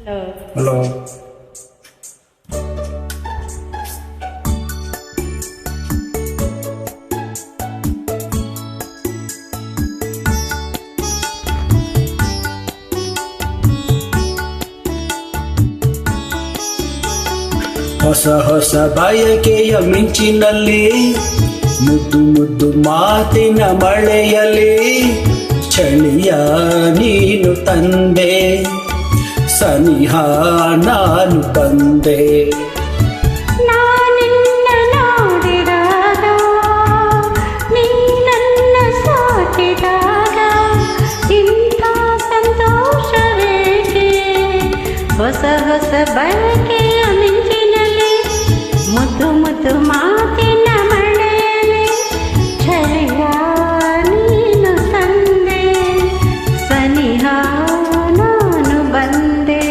Hello. ಹೊಸ ಹೊಸ ಬಯಕೆಯ ಮಿಂಚಿನಲ್ಲಿ ಮುದ್ದು ಮುದ್ದು ಮಾತಿನ ಮಳೆಯಲ್ಲಿ ಚಳಿಯ ನೀನು ತಂದೆ, ಸನಿಹ ನಾನು ಬಂದೆ. ನಾನಿನ್ನ ನೋಡಿದಾಗ ನೀ ನನ್ನ ಸಾಕಿದಾಗ ಇಂಥ ಸಂತೋಷವೇಕೆ? ಹೊಸ ಹೊಸ ಬಯಕೆಯ ಮಿಂಚಿನಲ್ಲಿ ಮುದ್ದು ಮುದ್ದು ಮಾತಿನ ಮಳೆಯಲ್ಲಿ ಚಳಿಯ ನೀನು ತಂದೆ, ಸನಿಹ ನಾನು ಬಂದೆ.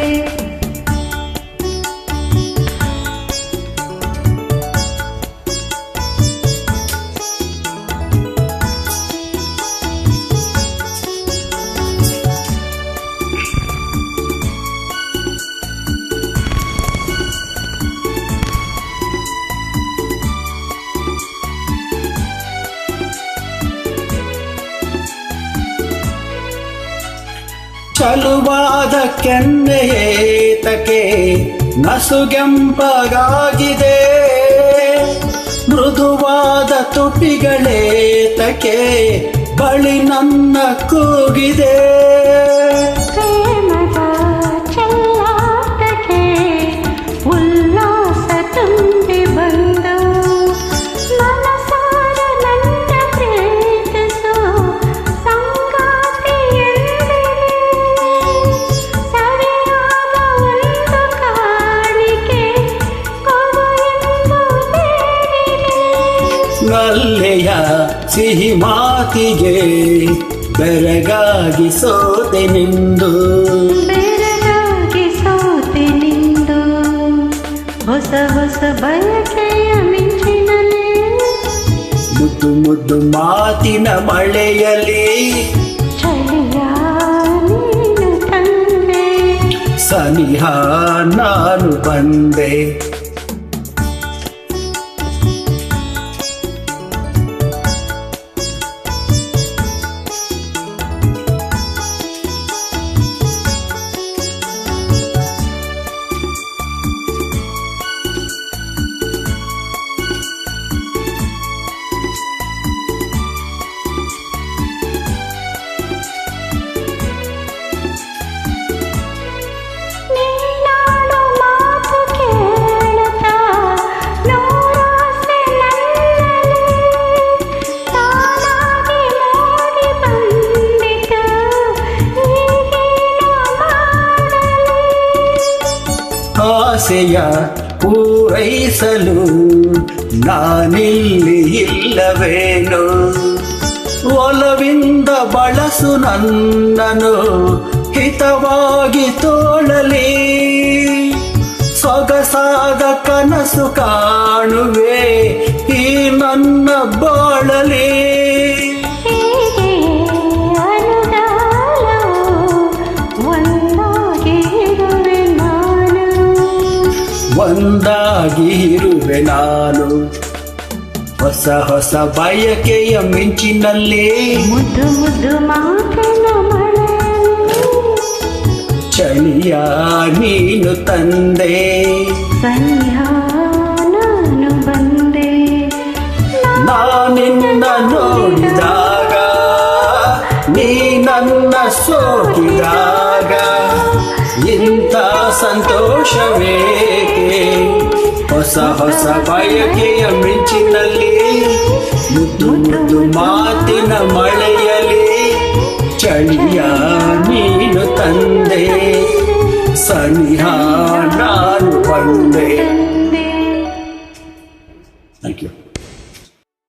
ಚಲುವಾದ ಕೆನ್ನೆಯೇತಕ್ಕೆ ನಸುಗೆಂಪಗಾಗಿದೆ, ಮೃದುವಾದ ತುಟಿಗಳೇತಕ್ಕೆ ಬಳಿ ನನ್ನ ಕೂಗಿದೆ. ಪ್ರೇಮದ ಚೆಲ್ಲಾಟಕ್ಕೆ ಉಲ್ಲಾಸ ತುಂಬಿ ಬಂದು ಮನಸಾರ ನನ್ನ ಪ್ರೀತಿಸು ಸಂಗಾತಿ ಎಂದಿದೆ. ಸರಿಯಾದ ಒಂದು ಕಾಣಿಕೆ ಕೊಡು ಎಂದು ಬೇಡಿದೆ. ನಲ್ಲೆಯ ಸಿಹಿ ಮಾತಿಗೆ ಬೆರಗಾಗಿ ಸೋತೆ ನಿಂದು, ಬೆರಗಾಗಿ ಸೋತೆ ನಿಂದು. ಹೊಸ ಹೊಸ ಬಯಕೆಯ ಮಿಂಚಿನಲ್ಲಿ ಮುದ್ದು ಮುದ್ದು ಮಾತಿನ ಮಳೆಯಲ್ಲಿ ಚಳಿಯ ನೀನು ತಂದೆ, ಸನಿಹ ನಾನು ಬಂದೆ. ನೀನಾಡು ಮಾತು ಕೇಳುತ್ತಾ ನೂರಾಸೆ ನನ್ನಲ್ಲಿ ತಾನಾಗಿ ಮೂಡಿ ಬಂದಿತು. ಈಗೇನು ಮಾಡಲಿ? ಆಸೆಯ ಪೂರೈಸಲು ನಾನಿಲ್ಲಿ ಇಲ್ಲವೇನು? ಒಲವಿಂದ ಬಳಸು ನನ್ನನು ಹಿತವಾಗಿ ತೋಳಲಿ, ಸೊಗಸಾದ ಕನಸು ಕಾಣುವೆ ಈ ನನ್ನ ಬಾಳಲಿ. ಹೀಗೆ ಅನುಗಾಲವು ಒಂದಾಗಿ ಇರುವೆ ನಾನು, ಒಂದಾಗಿ ಇರುವೆ ನಾನು. ಹೊಸ ಹೊಸ ಬಯಕೆಯ ಮಿಂಚಿನಲ್ಲಿ ಮುದ್ದು ಮುದ್ದು ಮಾತಿನ ಮಳೆಯಲ್ಲಿ ಚಳಿಯ ನೀನು ತಂದೆ, ಸನಿಹ ನಾನು ಬಂದೆ. ನಾನಿನ್ನ ನೋಡಿದಾಗ ನೀ ನನ್ನ ಸೋಕಿದಾಗ ಇಂಥ ಸಂತೋಷವೇಕೆ? ಹೊಸ ಹೊಸ ಬಯಕೆಯ ಮಿಂಚಿನಲ್ಲಿ ಮುದ್ದು ಮುದ್ದು ಮಾತಿನ ಮಳೆಯಲ್ಲಿ ಚಳಿಯ ನೀನು ತಂದೆ, ಸನಿಹ ನಾನು ಬಂದೆ.